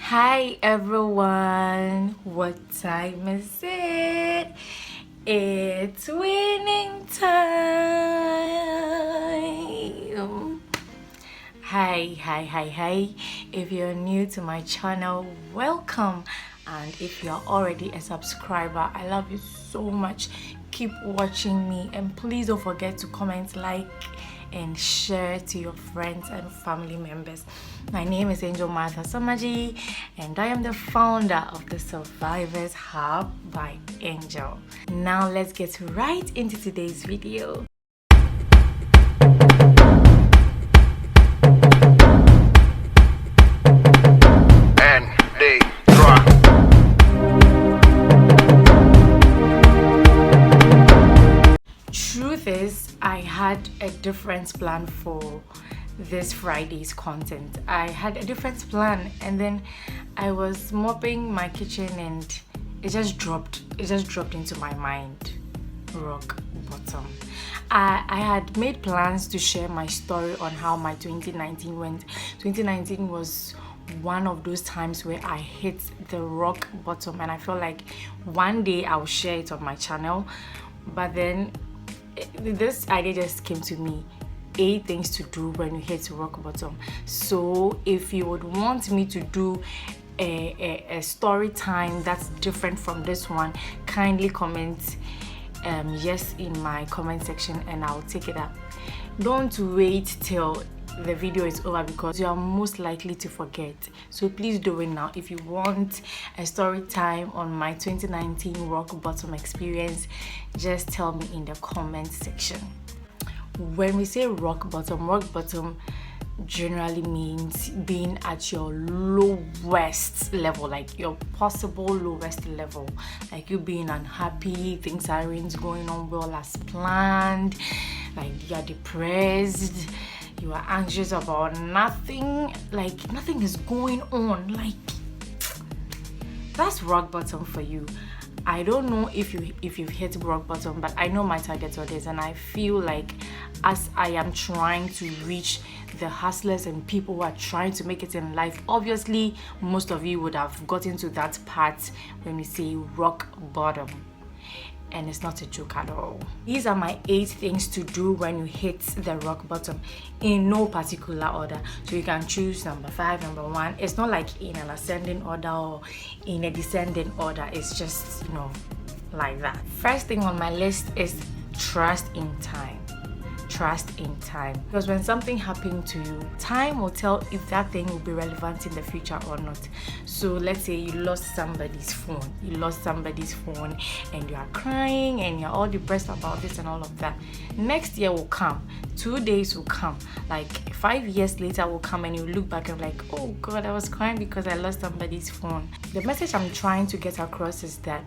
Hi everyone, what time is it? It's winning time. Hi. If you're new to my channel, welcome. And if you're already a subscriber, I love you so much. Keep watching me and please don't forget to comment, like, and share to your friends and family members. My name is Angel Martha Samaji and I am the founder of the Survivors Hub by Angel. Now let's get right into today's video. And they drop. Truth is, I had a different plan for this Friday's content. I had a different plan and then I was mopping my kitchen and it just dropped into my mind. Rock bottom. I had made plans to share my story on how my 2019 went. 2019 was one of those times where I hit the rock bottom and I felt like one day I'll share it on my channel, but then this idea just came to me: 8 things to do when you hit rock bottom. So if you would want me to do a story time that's different from this one, kindly comment yes in my comment section and I'll take it up. Don't wait till the video is over because you are most likely to forget, so please do it now. If you want a story time on my 2019 rock bottom experience, just tell me in the comment section. When we say rock bottom generally means being at your lowest level, like your possible lowest level, like you being unhappy, things aren't going on well as planned, like you're depressed, you are anxious about nothing, like nothing is going on, like that's rock bottom for you. I don't know if you've hit rock bottom, but I know my target audience and I feel like as I am trying to reach the hustlers and people who are trying to make it in life, obviously most of you would have gotten to that part when we say rock bottom. And it's not a joke at all. These are my 8 things to do when you hit the rock bottom in no particular order. So you can choose number 5, number 1. It's not like in an ascending order or in a descending order. It's just, like that. First thing on my list is trust in time. Trust in time, because when something happens to you, time will tell if that thing will be relevant in the future or not. So let's say you lost somebody's phone and you are crying and you're all depressed about this and all of that. Next year will come, 2 days will come, like 5 years later will come and you look back and like, oh god, I was crying because I lost somebody's phone. The message I'm trying to get across is that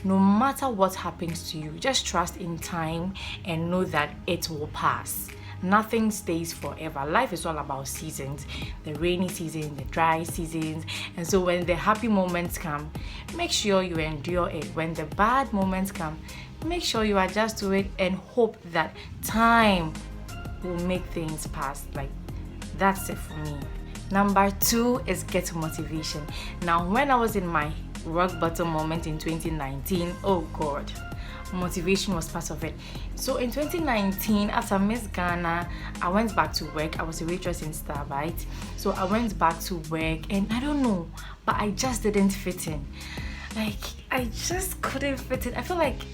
no matter what happens to you, just trust in time and know that it will pass. Nothing stays forever. Life is all about seasons, the rainy season, the dry seasons, and so when the happy moments come, make sure you endure it. When the bad moments come, make sure you adjust to it and hope that time will make things pass. Like, that's it for me. Number 2 is get motivation. Now, when I was in my rock bottom moment in 2019, oh god, motivation was part of it. So in 2019, after Miss Ghana, I went back to work. I was a waitress in Starbite, so I went back to work and I don't know, but I just didn't fit in. Like, I just couldn't fit in. I feel like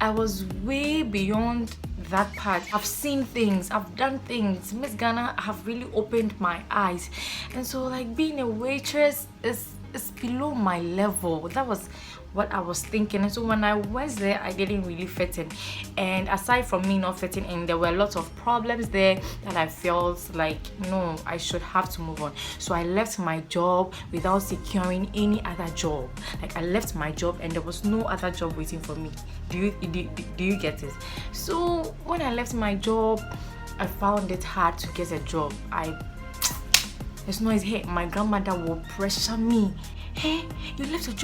I was way beyond that part. I've seen things, I've done things. Miss Ghana have really opened my eyes, and so like being a waitress is below my level. That was what I was thinking. And so when I was there, I didn't really fit in, and aside from me not fitting in, there were lots of problems there that I felt like, no, I should have to move on. So I left my job without securing any other job. Like, I left my job and there was no other job waiting for me. Do you get it? So when I left my job, I found it hard to get a job. It's noise. Hey, my grandmother will pressure me. Hey, you left your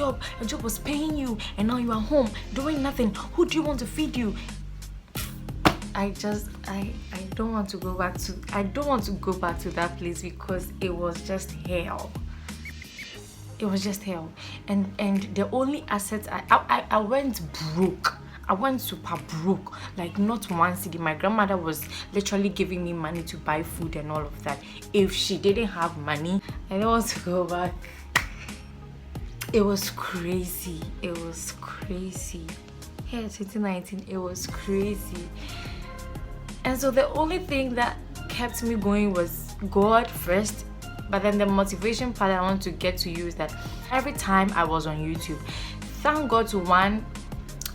job was paying you, and now you are home doing nothing. Who do you want to feed you? I don't want to go back to that place because it was just hell. It was just hell. And the only assets I went broke. I went super broke, like not one cedi. My grandmother was literally giving me money to buy food and all of that. If she didn't have money, I don't want to go back. It was crazy. It was crazy. Yeah, 2019, it was crazy. And so the only thing that kept me going was God first. But then the motivation part I want to get to you is that every time I was on YouTube, thank God to one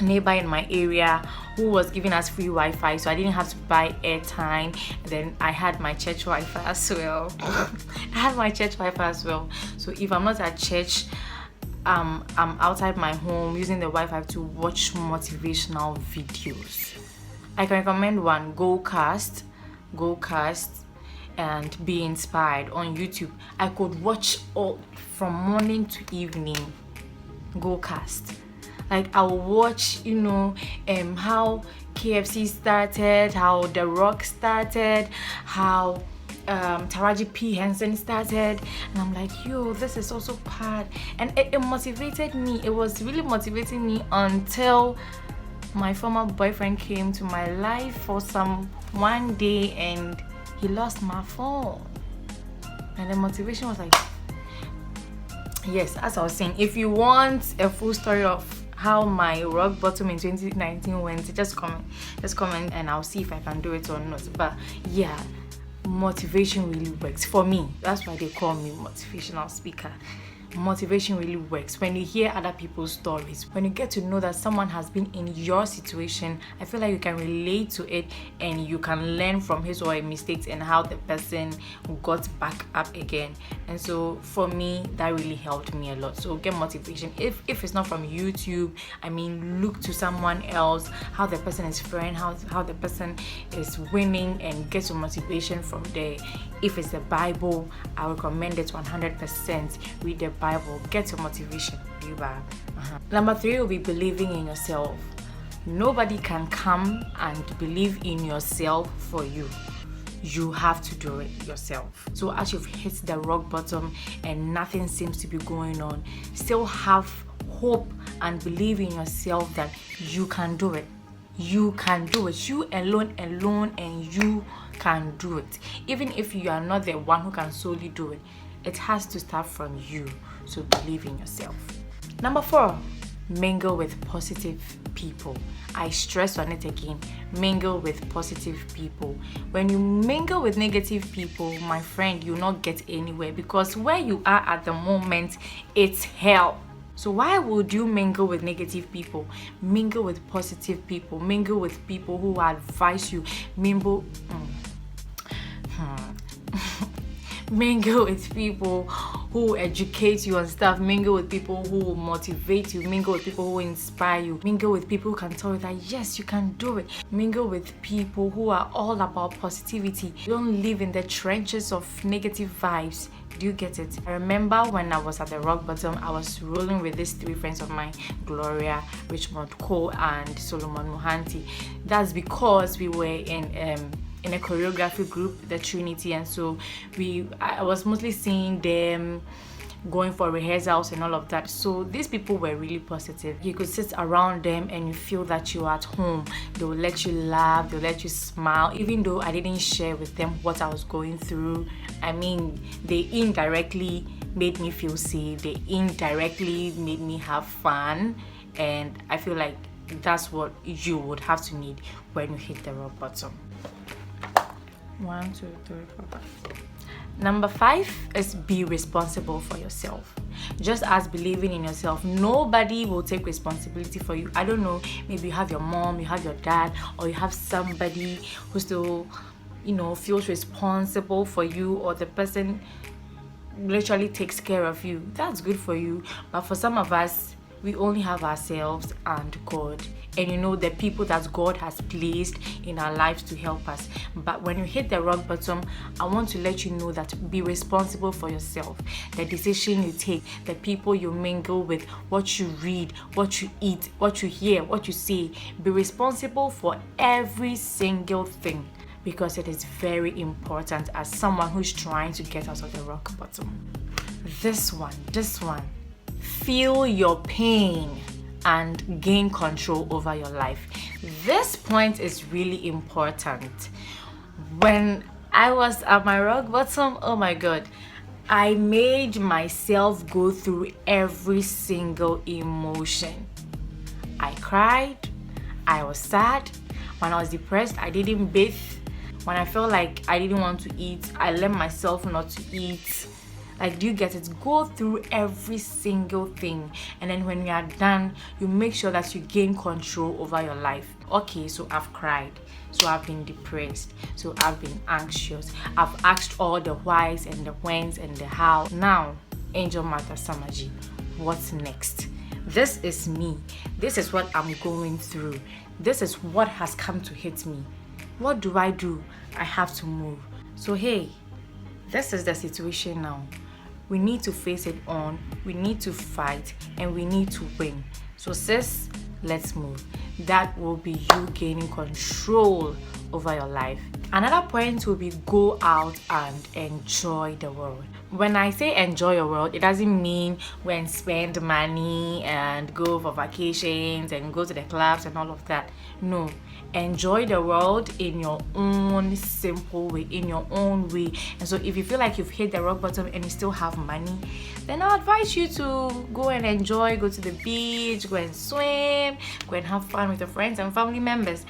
neighbor in my area who was giving us free Wi-Fi, so I didn't have to buy airtime. And then I had my church Wi-Fi as well. So if I'm not at church, I'm outside my home using the Wi-Fi to watch motivational videos. I can recommend one, GoCast, and Be Inspired on YouTube. I could watch all from morning to evening. GoCast. Like I'll watch, how KFC started, how The Rock started, how Taraji P. Henson started, and I'm like, yo, this is also part. And it motivated me. It was really motivating me until my former boyfriend came to my life for one day and he lost my phone. And the motivation was like, yes, as I was saying, if you want a full story of how my rock bottom in 2019 went, just comment and I'll see if I can do it or not. But yeah, motivation really works for me. That's why they call me motivational speaker. Motivation really works. When you hear other people's stories, when you get to know that someone has been in your situation, I feel like you can relate to it and you can learn from his or her mistakes and how the person got back up again. And so for me, that really helped me a lot. So get motivation. If it's not from YouTube, look to someone else, how the person is faring, how the person is winning, and get some motivation from there. If it's the Bible, I recommend it 100%. Read the Bible, get your motivation. Number 3 will be believing in yourself. Nobody can come and believe in yourself for you. You have to do it yourself. So as you've hit the rock bottom and nothing seems to be going on, still have hope and believe in yourself that you can do it. You can do it. You alone, and you can do it. Even if you are not the one who can solely do it, it has to start from you. So believe in yourself. Number 4, mingle with positive people. I stress on it again. Mingle with positive people. When you mingle with negative people, my friend, you'll not get anywhere, because where you are at the moment, it's hell. So why would you mingle with negative people? Mingle with positive people. Mingle with people who advise you. Mingle with people who educate you on stuff. Mingle with people who motivate you. Mingle with people who inspire you. Mingle with people who can tell you that yes, you can do it. Mingle with people who are all about positivity. Don't live in the trenches of negative vibes. Do you get it? I remember when I was at the rock bottom, I was rolling with these 3 friends of mine, Gloria, Richmond Cole, and Solomon Muhanti. That's because we were in a choreography group, the Trinity, and so I was mostly seeing them going for rehearsals and all of that. So these people were really positive. You could sit around them and you feel that you're at home. They will let you laugh, they'll let you smile, even though I didn't share with them what I was going through. They indirectly made me feel safe. They indirectly made me have fun, and I feel like that's what you would have to need when you hit the rock bottom. 1, 2, 3, 4, 5. Number 5 is be responsible for yourself. Just as believing in yourself, nobody will take responsibility for you. I don't know, maybe you have your mom, you have your dad, or you have somebody who still, feels responsible for you, or the person literally takes care of you. That's good for you. But for some of us, we only have ourselves and God, and the people that God has placed in our lives to help us. But when you hit the rock bottom, I want to let you know that be responsible for yourself. The decision you take, the people you mingle with, what you read, what you eat, what you hear, what you say. Be responsible for every single thing, because it is very important as someone who's trying to get out of the rock bottom. This one, feel your pain and gain control over your life. This point is really important. When I was at my rock bottom, oh my god, I made myself go through every single emotion. I cried, I was sad. When I was depressed, I didn't bathe. When I felt like I didn't want to eat, I let myself not to eat. Like, do you get it? Go through every single thing, and then when you are done, you make sure that you gain control over your life. Okay, so I've cried, so I've been depressed, so I've been anxious, I've asked all the whys and the whens and the how. Now, Angel Martha Samaji, what's next? This is me. This is what I'm going through. This is what has come to hit me. What do? I have to move. So hey, this is the situation now. We need to face it on, we need to fight, and we need to win. So sis, let's move. That will be you gaining control over your life. Another point will be go out and enjoy the world. When I say enjoy your world, it doesn't mean go and spend money and go for vacations and go to the clubs and all of that. No. Enjoy the world in your own simple way, in your own way. And so if you feel like you've hit the rock bottom and you still have money, then I'll advise you to go and enjoy, go to the beach, go and swim, go and have fun with your friends and family members.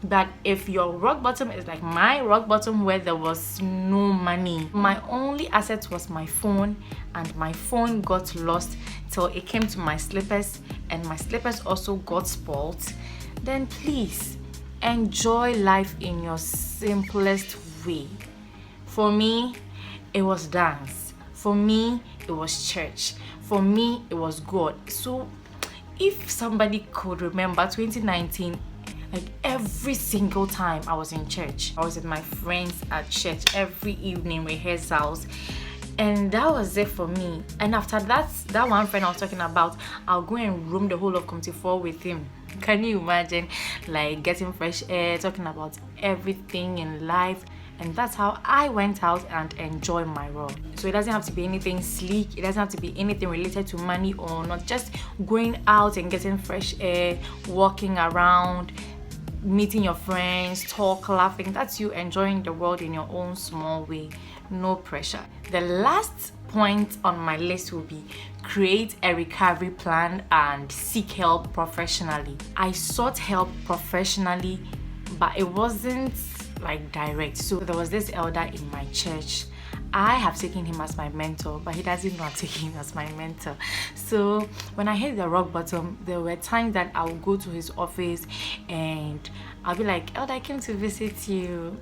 But if your rock bottom is like my rock bottom, where there was no money, my only asset was my phone, and my phone got lost till it came to my slippers, and my slippers also got spoiled, then please enjoy life in your simplest way. For me, it was dance. For me, it was church. For me, it was God. So if somebody could remember 2019, like every single time I was in church, I was with my friends at church every evening, rehearsals, and that was it for me. And after that one friend I was talking about, I'll go and roam the whole of Community 4 with him. Can you imagine? Like getting fresh air, talking about everything in life. And that's how I went out and enjoyed my world. So it doesn't have to be anything sleek, it doesn't have to be anything related to money or not. Just going out and getting fresh air, walking around, meeting your friends, talk, laughing. That's you enjoying the world in your own small way. No pressure. The last point on my list will be create a recovery plan and seek help professionally. I sought help professionally, but it wasn't like direct. So there was this elder in my church. I have taken him as my mentor, but he doesn't know I'm taking him as my mentor. So when I hit the rock bottom, there were times that I would go to his office and I'll be like, Elder, I came to visit you.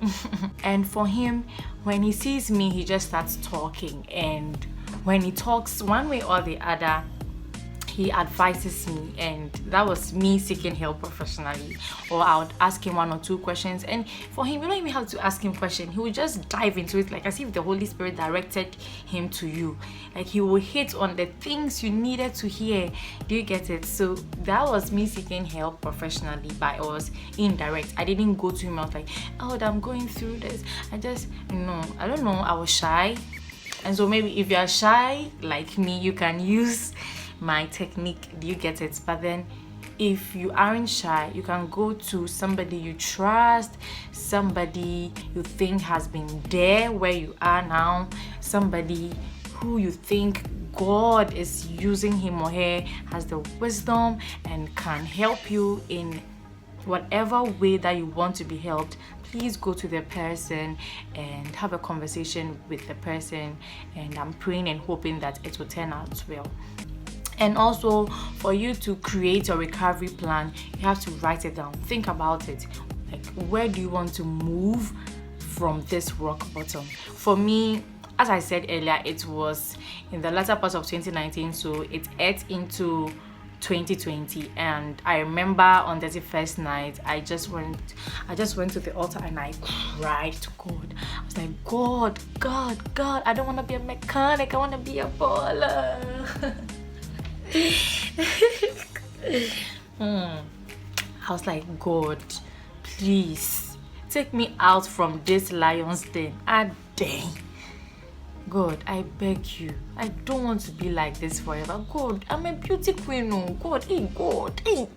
And for him, when he sees me, he just starts talking. And when he talks one way or the other, he advises me, and that was me seeking help professionally. Or I would ask him 1 or 2 questions, and for him, you don't even have to ask him questions. He would just dive into it, like as if the Holy Spirit directed him to you. Like he will hit on the things you needed to hear. Do you get it? So that was me seeking help professionally, but it was indirect. I didn't go to him. I was like, oh, I'm going through this. I don't know. I was shy, and so maybe if you are shy like me, you can use my technique. Do you get it? But then if you aren't shy, you can go to somebody you trust, somebody you think has been there where you are now, somebody who you think God is using him or her, has the wisdom and can help you in whatever way that you want to be helped. Please go to the person and have a conversation with the person, and I'm praying and hoping that it will turn out well. And also, for you to create a recovery plan, you have to write it down. Think about it. Like, where do you want to move from this rock bottom? For me, as I said earlier, it was in the latter part of 2019, so it ate into 2020. And I remember on the 31st night, I just went to the altar and I cried to God. I was like, God, I don't want to be a mechanic, I want to be a baller. I was like, God, please take me out from this lion's den. Dang. God, I beg you, I don't want to be like this forever. God, I'm a beauty queen. Oh God, hey God, hey.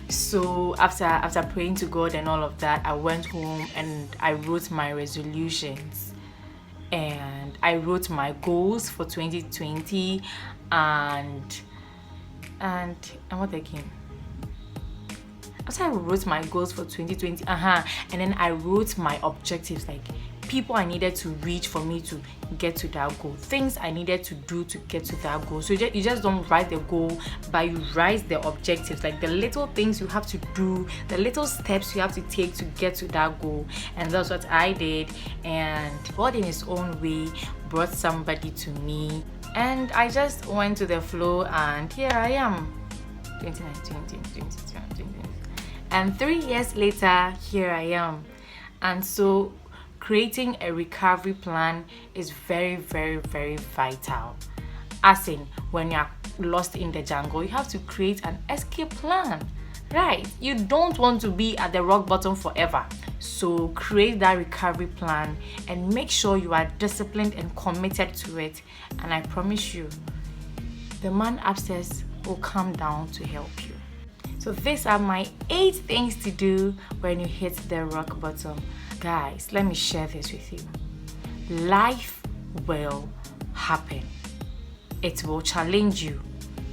So after praying to God and all of that, I went home and I wrote my resolutions and I wrote my goals for 2020 and what again? After I wrote my goals for 2020, and then I wrote my objectives, like people I needed to reach for me to get to that goal, things I needed to do to get to that goal. So you just don't write the goal, but you write the objectives, like the little things you have to do, the little steps you have to take to get to that goal. And that's what I did. And God in his own way brought somebody to me, and I just went to the flow, and here I am. 2019, 2020. And 3 years later, here I am. And so creating a recovery plan is very, very, very vital. As in, when you're lost in the jungle, you have to create an escape plan, right? You don't want to be at the rock bottom forever. So create that recovery plan and make sure you are disciplined and committed to it. And I promise you, the man upstairs will come down to help you. So these are my 8 things to do when you hit the rock bottom. Guys, let me share this with you. Life will happen. It will challenge you.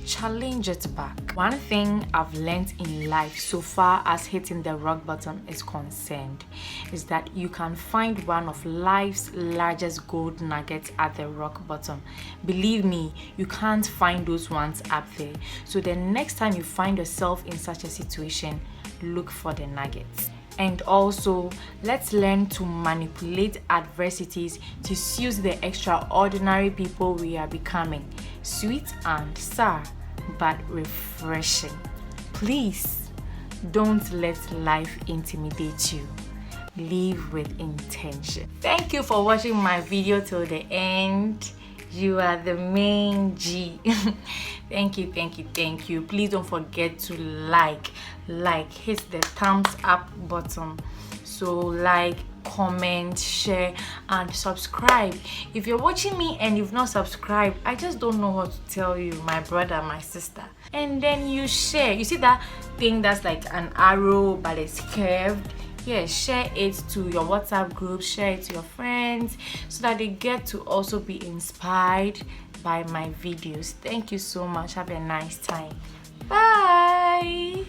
Challenge it back. One thing I've learned in life so far as hitting the rock bottom is concerned is that you can find one of life's largest gold nuggets at the rock bottom. Believe me, you can't find those ones up there. So the next time you find yourself in such a situation, look for the nuggets. And also, let's learn to manipulate adversities to suit the extraordinary people we are becoming. Sweet and sour, but refreshing. Please, don't let life intimidate you. Live with intention. Thank you for watching my video till the end. You are the main G. Thank you, thank you, thank you. Please don't forget to hit the thumbs up button. So like, comment, share, and subscribe. If you're watching me and you've not subscribed, I just don't know what to tell you, my brother, my sister. And then you share. You see that thing that's like an arrow but it's curved? Yeah, share it to your WhatsApp group, share it to your friends so that they get to also be inspired by my videos. Thank you so much. Have a nice time. Bye.